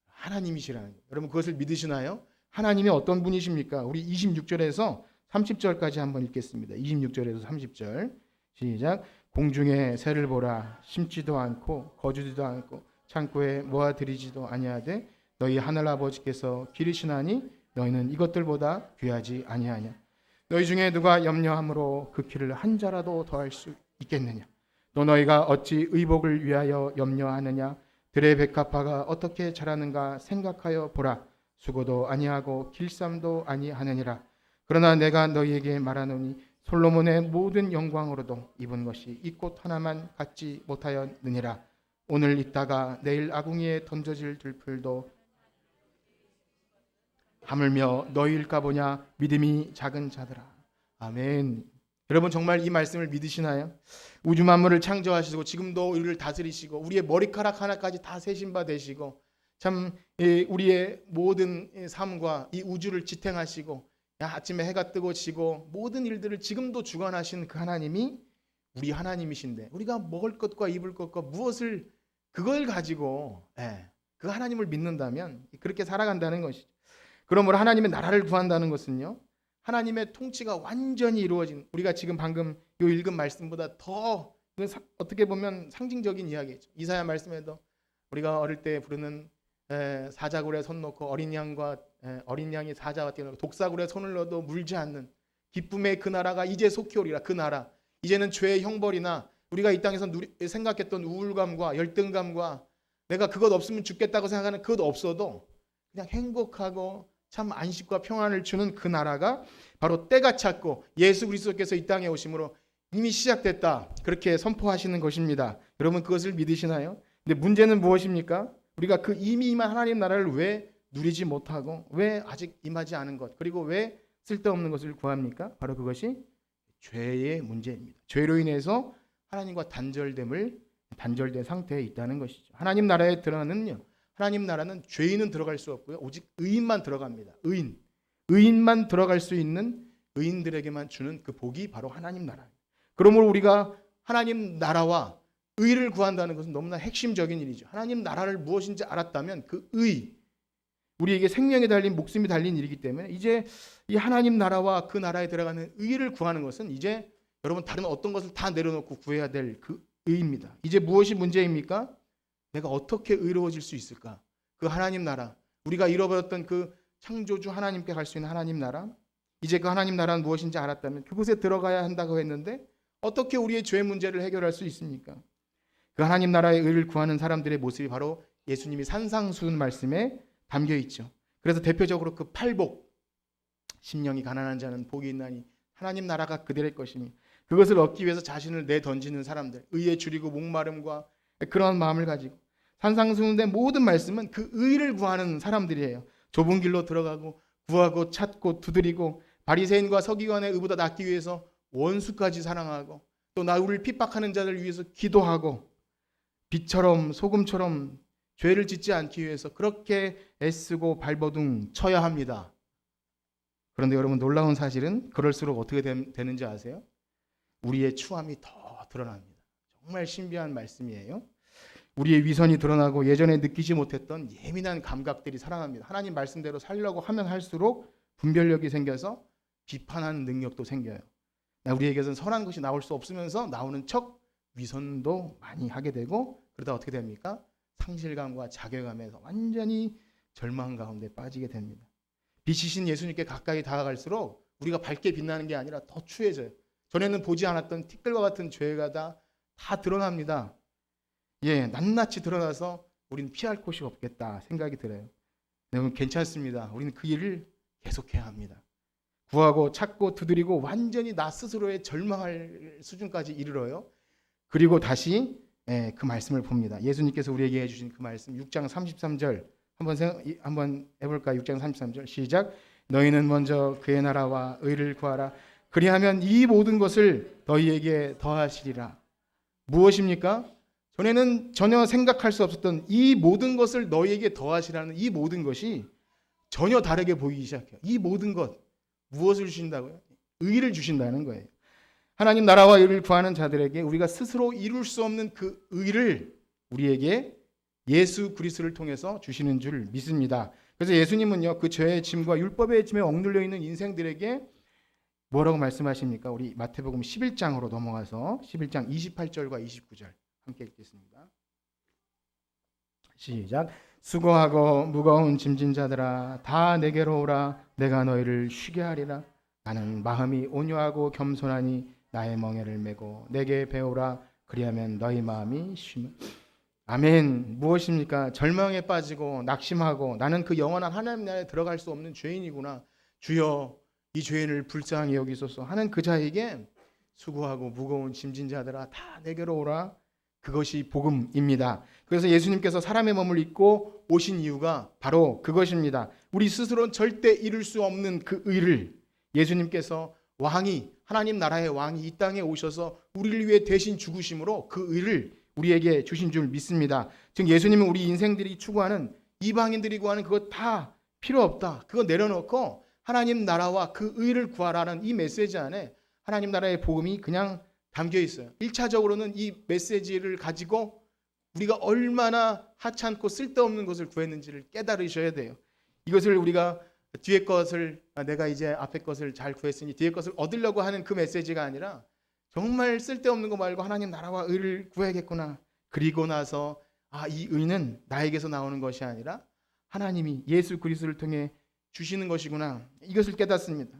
하나님이시라는 거예요. 여러분 그것을 믿으시나요? 하나님이 어떤 분이십니까? 우리 26절에서 30절까지 한번 읽겠습니다. 26절에서 30절 시작. 공중에 새를 보라. 심지도 않고 거두지도 않고 창고에 모아들이지도 아니하되 너희 하늘 아버지께서 기르시나니 너희는 이것들보다 귀하지 아니하냐. 너희 중에 누가 염려함으로 그 키를 한 자라도 더할 수 있겠느냐. 또 너희가 어찌 의복을 위하여 염려하느냐. 들의 백합화가 어떻게 자라는가 생각하여 보라. 수고도 아니하고 길쌈도 아니하느니라. 그러나 내가 너희에게 말하노니 솔로몬의 모든 영광으로도 입은 것이 이 꽃 하나만 갖지 못하였느니라. 오늘 있다가 내일 아궁이에 던져질 들풀도 하물며 너희일까 보냐. 믿음이 작은 자들아. 아멘. 여러분 정말 이 말씀을 믿으시나요? 우주 만물을 창조하시고 지금도 우리를 다스리시고 우리의 머리카락 하나까지 다 세신 바 되시고 참 우리의 모든 삶과 이 우주를 지탱하시고 아침에 해가 뜨고 지고 모든 일들을 지금도 주관하신 그 하나님이 우리 하나님이신데 우리가 먹을 것과 입을 것과 무엇을 그걸 가지고 그 하나님을 믿는다면 그렇게 살아간다는 것이죠. 그러므로 하나님의 나라를 구한다는 것은요, 하나님의 통치가 완전히 이루어진, 우리가 지금 방금 요 읽은 말씀보다 더 어떻게 보면 상징적인 이야기죠. 이사야 말씀에도 우리가 어릴 때 부르는 사자굴에 손 놓고 어린 양이 사자와 뛰어나고 독사굴에 손을 넣어도 물지 않는 기쁨의 그 나라가 이제 속히 오리라. 그 나라 이제는 죄의 형벌이나 우리가 이 땅에서 생각했던 우울감과 열등감과 내가 그것 없으면 죽겠다고 생각하는 그것 없어도 그냥 행복하고 참 안식과 평안을 주는 그 나라가 바로 때가 찼고 예수 그리스도께서 이 땅에 오심으로 이미 시작됐다. 그렇게 선포하시는 것입니다. 여러분 그것을 믿으시나요? 근데 문제는 무엇입니까? 우리가 그 이미 임한 하나님 나라를 왜 누리지 못하고 왜 아직 임하지 않은 것 그리고 왜 쓸데없는 것을 구합니까? 바로 그것이 죄의 문제입니다. 죄로 인해서 하나님과 단절된 상태에 있다는 것이죠. 하나님 나라에 들어가는요. 하나님 나라는 죄인은 들어갈 수 없고요. 오직 의인만 들어갑니다. 의인만 들어갈 수 있는 의인들에게만 주는 그 복이 바로 하나님 나라예요. 그러므로 우리가 하나님 나라와 의를 구한다는 것은 너무나 핵심적인 일이죠. 하나님 나라를 무엇인지 알았다면 그 의, 우리에게 생명이 달린 목숨이 달린 일이기 때문에 이제 이 하나님 나라와 그 나라에 들어가는 의를 구하는 것은 이제 여러분 다른 어떤 것을 다 내려놓고 구해야 될 그 의입니다. 이제 무엇이 문제입니까? 내가 어떻게 의로워질 수 있을까? 그 하나님 나라, 우리가 잃어버렸던 그 창조주 하나님께 갈 수 있는 하나님 나라, 이제 그 하나님 나라는 무엇인지 알았다면 그곳에 들어가야 한다고 했는데 어떻게 우리의 죄 문제를 해결할 수 있습니까? 그 하나님 나라의 의를 구하는 사람들의 모습이 바로 예수님이 산상수훈 말씀에 담겨 있죠. 그래서 대표적으로 그 팔복, 심령이 가난한 자는 복이 있나니 하나님 나라가 그들의 것이니, 그것을 얻기 위해서 자신을 내던지는 사람들, 의에 줄이고 목마름과 그런 마음을 가지고 산상수훈의 모든 말씀은 그 의를 구하는 사람들이에요. 좁은 길로 들어가고 구하고 찾고 두드리고 바리새인과 서기관의 의보다 낫기 위해서 원수까지 사랑하고 또 나를 핍박하는 자들 위해서 기도하고 빛처럼 소금처럼 죄를 짓지 않기 위해서 그렇게 애쓰고 발버둥 쳐야 합니다. 그런데 여러분, 놀라운 사실은 그럴수록 어떻게 되는지 아세요? 우리의 추함이 더 드러납니다. 정말 신비한 말씀이에요. 우리의 위선이 드러나고 예전에 느끼지 못했던 예민한 감각들이 살아납니다. 하나님 말씀대로 살려고 하면 할수록 분별력이 생겨서 비판하는 능력도 생겨요. 우리에게서는 선한 것이 나올 수 없으면서 나오는 척 위선도 많이 하게 되고, 그러다 어떻게 됩니까? 상실감과 자괴감에서 완전히 절망 가운데 빠지게 됩니다. 빛이신 예수님께 가까이 다가갈수록 우리가 밝게 빛나는 게 아니라 더 추해져요. 전에는 보지 않았던 티끌과 같은 죄가 다 드러납니다. 낱낱이 드러나서 우리는 피할 곳이 없겠다 생각이 들어요. 여러분, 괜찮습니다. 우리는 그 일을 계속해야 합니다. 구하고 찾고 두드리고 완전히 나 스스로의 절망할 수준까지 이르러요. 그리고 다시 그 말씀을 봅니다. 예수님께서 우리에게 해주신 그 말씀 6장 33절 한번 해볼까요? 6장 33절 시작. 너희는 먼저 그의 나라와 의를 구하라. 그리하면 이 모든 것을 너희에게 더하시리라. 무엇입니까? 전에는 전혀 생각할 수 없었던 이 모든 것을 너희에게 더하시라는 이 모든 것이 전혀 다르게 보이기 시작해요. 이 모든 것, 무엇을 주신다고요? 의를 주신다는 거예요. 하나님 나라와 의를 구하는 자들에게 우리가 스스로 이룰 수 없는 그 의를 우리에게 예수 그리스도를 통해서 주시는 줄 믿습니다. 그래서 예수님은요, 그 죄의 짐과 율법의 짐에 억눌려 있는 인생들에게 뭐라고 말씀하십니까? 우리 마태복음 11장으로 넘어가서 11장 28절과 29절 함께 읽겠습니다. 시작. 수고하고 무거운 짐진 자들아 다 내게로 오라. 내가 너희를 쉬게 하리라. 나는 마음이 온유하고 겸손하니 나의 멍에를 메고 내게 배우라. 그리하면 너희 마음이 쉬며. 아멘. 무엇입니까? 절망에 빠지고 낙심하고 나는 그 영원한 하나님 나라에 들어갈 수 없는 죄인이구나. 주여 이 죄인을 불쌍히 여기소서 하는 그 자에게 수고하고 무거운 짐진 자들아 다 내게로 오라. 그것이 복음입니다. 그래서 예수님께서 사람의 몸을 입고 오신 이유가 바로 그것입니다. 우리 스스로는 절대 이룰 수 없는 그 의를 예수님께서 왕이, 하나님 나라의 왕이 이 땅에 오셔서 우리를 위해 대신 죽으심으로 그 의를 우리에게 주신 줄 믿습니다. 즉 예수님은 우리 인생들이 추구하는, 이방인들이 구하는 그것 다 필요 없다. 그거 내려놓고 하나님 나라와 그 의를 구하라는 이 메시지 안에 하나님 나라의 복음이 그냥 담겨 있어요. 1차적으로는 이 메시지를 가지고 우리가 얼마나 하찮고 쓸데없는 것을 구했는지를 깨달으셔야 돼요. 이것을 우리가 뒤에 것을, 내가 이제 앞에 것을 잘 구했으니 뒤에 것을 얻으려고 하는 그 메시지가 아니라 정말 쓸데없는 거 말고 하나님 나라와 의를 구해야겠구나. 그리고 나서 이 의는 나에게서 나오는 것이 아니라 하나님이 예수 그리스도를 통해 주시는 것이구나. 이것을 깨닫습니다.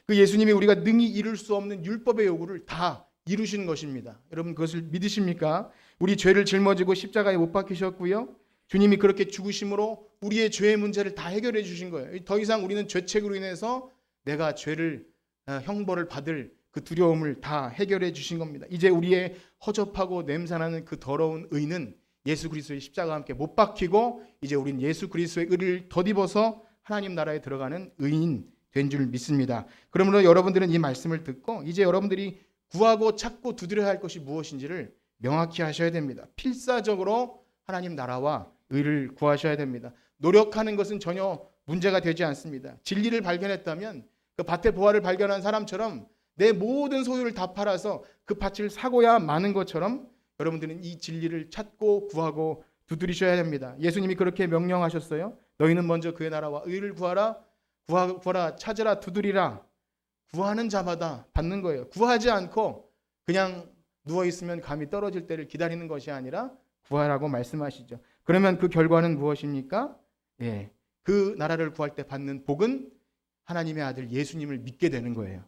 그 예수님이 우리가 능히 이룰 수 없는 율법의 요구를 다 이루신 것입니다. 여러분 그것을 믿으십니까? 우리 죄를 짊어지고 십자가에 못 박히셨고요. 주님이 그렇게 죽으심으로 우리의 죄의 문제를 다 해결해 주신 거예요. 더 이상 우리는 죄책으로 인해서 내가 죄를 형벌을 받을 그 두려움을 다 해결해 주신 겁니다. 이제 우리의 허접하고 냄새나는 그 더러운 의는 예수 그리스도의 십자가와 함께 못 박히고 이제 우리는 예수 그리스도의 의를 덧입어서 하나님 나라에 들어가는 의인 된 줄 믿습니다. 그러므로 여러분들은 이 말씀을 듣고 이제 여러분들이 구하고 찾고 두드려야 할 것이 무엇인지를 명확히 하셔야 됩니다. 필사적으로 하나님 나라와 의를 구하셔야 됩니다. 노력하는 것은 전혀 문제가 되지 않습니다. 진리를 발견했다면 그 밭의 보화를 발견한 사람처럼 내 모든 소유를 다 팔아서 그 밭을 사고야 마는 것처럼 여러분들은 이 진리를 찾고 구하고 두드리셔야 됩니다. 예수님이 그렇게 명령하셨어요. 너희는 먼저 그의 나라와 의를 구하라. 구하라, 찾으라, 두드리라. 구하는 자마다 받는 거예요. 구하지 않고 그냥 누워있으면 감이 떨어질 때를 기다리는 것이 아니라 구하라고 말씀하시죠. 그러면 그 결과는 무엇입니까? 그 나라를 구할 때 받는 복은 하나님의 아들 예수님을 믿게 되는 거예요.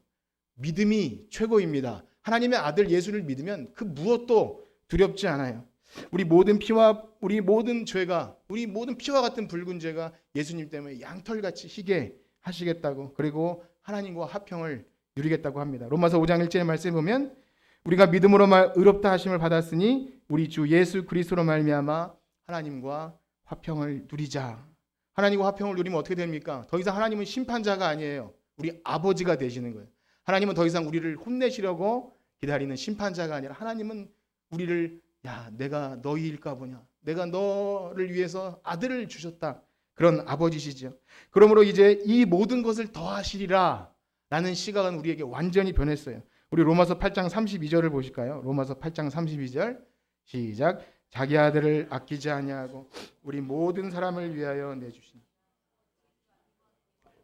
믿음이 최고입니다. 하나님의 아들 예수를 믿으면 그 무엇도 두렵지 않아요. 우리 모든 피와 우리 모든 죄가, 우리 모든 피와 같은 붉은 죄가 예수님 때문에 양털같이 희게 하시겠다고, 그리고 하나님과 화평을 누리겠다고 합니다. 로마서 5장 1절의 말씀에 보면 우리가 믿음으로 의롭다 하심을 받았으니 우리 주 예수 그리스도로 말미암아 하나님과 화평을 누리자. 하나님과 화평을 누리면 어떻게 됩니까? 더 이상 하나님은 심판자가 아니에요. 우리 아버지가 되시는 거예요. 하나님은 더 이상 우리를 혼내시려고 기다리는 심판자가 아니라 하나님은 우리를 야, 내가 너희일까 보냐. 내가 너를 위해서 아들을 주셨다. 그런 아버지시죠. 그러므로 이제 이 모든 것을 더하시리라 라는 시각은 우리에게 완전히 변했어요. 우리 로마서 8장 32절을 보실까요? 로마서 8장 32절 시작. 자기 아들을 아끼지 아니하고 우리 모든 사람을 위하여 내주신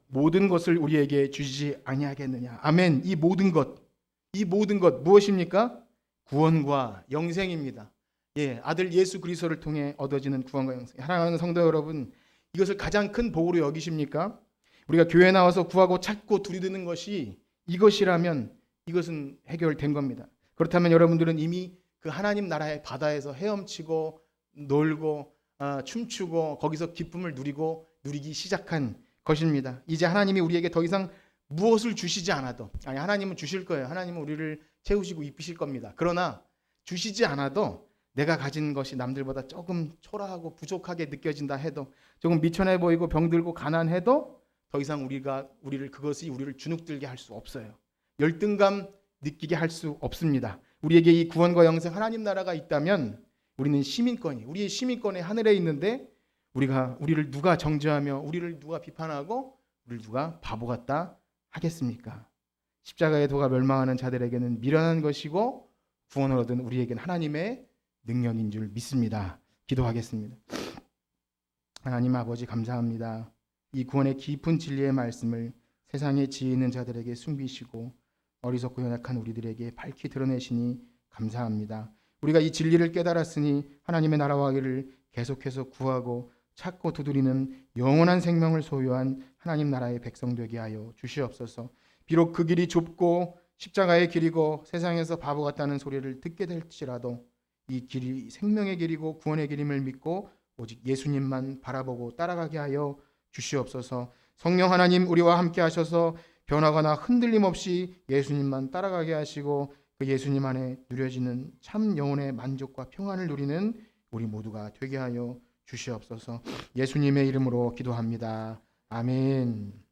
모든 것을 우리에게 주시지 아니하겠느냐. 아멘. 이 모든 것 무엇입니까? 구원과 영생입니다. 예, 아들 예수 그리스도를 통해 얻어지는 구원과 영생. 사랑하는 성도 여러분, 이것을 가장 큰 복으로 여기십니까? 우리가 교회 나와서 구하고 찾고 두리드는 것이 이것이라면 이것은 해결된 겁니다. 그렇다면 여러분들은 이미 그 하나님 나라의 바다에서 헤엄치고 놀고 춤추고 거기서 기쁨을 누리기 시작한 것입니다. 이제 하나님이 우리에게 더 이상 무엇을 주시지 않아도, 아니 하나님은 주실 거예요. 하나님은 우리를 채우시고 입히실 겁니다. 그러나 주시지 않아도 내가 가진 것이 남들보다 조금 초라하고 부족하게 느껴진다 해도, 조금 미천해 보이고 병들고 가난해도 더 이상 그것이 우리를 주눅들게 할 수 없어요. 열등감 느끼게 할 수 없습니다. 우리에게 이 구원과 영생 하나님 나라가 있다면 우리는 우리의 시민권이 하늘에 있는데 우리를 누가 정죄하며 우리를 누가 비판하고 우리를 누가 바보 같다 하겠습니까? 십자가의 도가 멸망하는 자들에게는 미련한 것이고 구원을 얻은 우리에게는 하나님의 능력인 줄 믿습니다. 기도하겠습니다. 하나님 아버지 감사합니다. 이 구원의 깊은 진리의 말씀을 세상에 지혜 있는 자들에게 숨기시고 어리석고 연약한 우리들에게 밝히 드러내시니 감사합니다. 우리가 이 진리를 깨달았으니 하나님의 나라와 의를 계속해서 구하고 찾고 두드리는 영원한 생명을 소유한 하나님 나라의 백성 되게 하여 주시옵소서. 비록 그 길이 좁고 십자가의 길이고 세상에서 바보 같다는 소리를 듣게 될지라도 이 길이 생명의 길이고 구원의 길임을 믿고 오직 예수님만 바라보고 따라가게 하여 주시옵소서. 성령 하나님 우리와 함께 하셔서 변화거나 흔들림 없이 예수님만 따라가게 하시고 그 예수님 안에 누려지는 참 영혼의 만족과 평안을 누리는 우리 모두가 되게 하여 주시옵소서. 예수님의 이름으로 기도합니다. 아멘.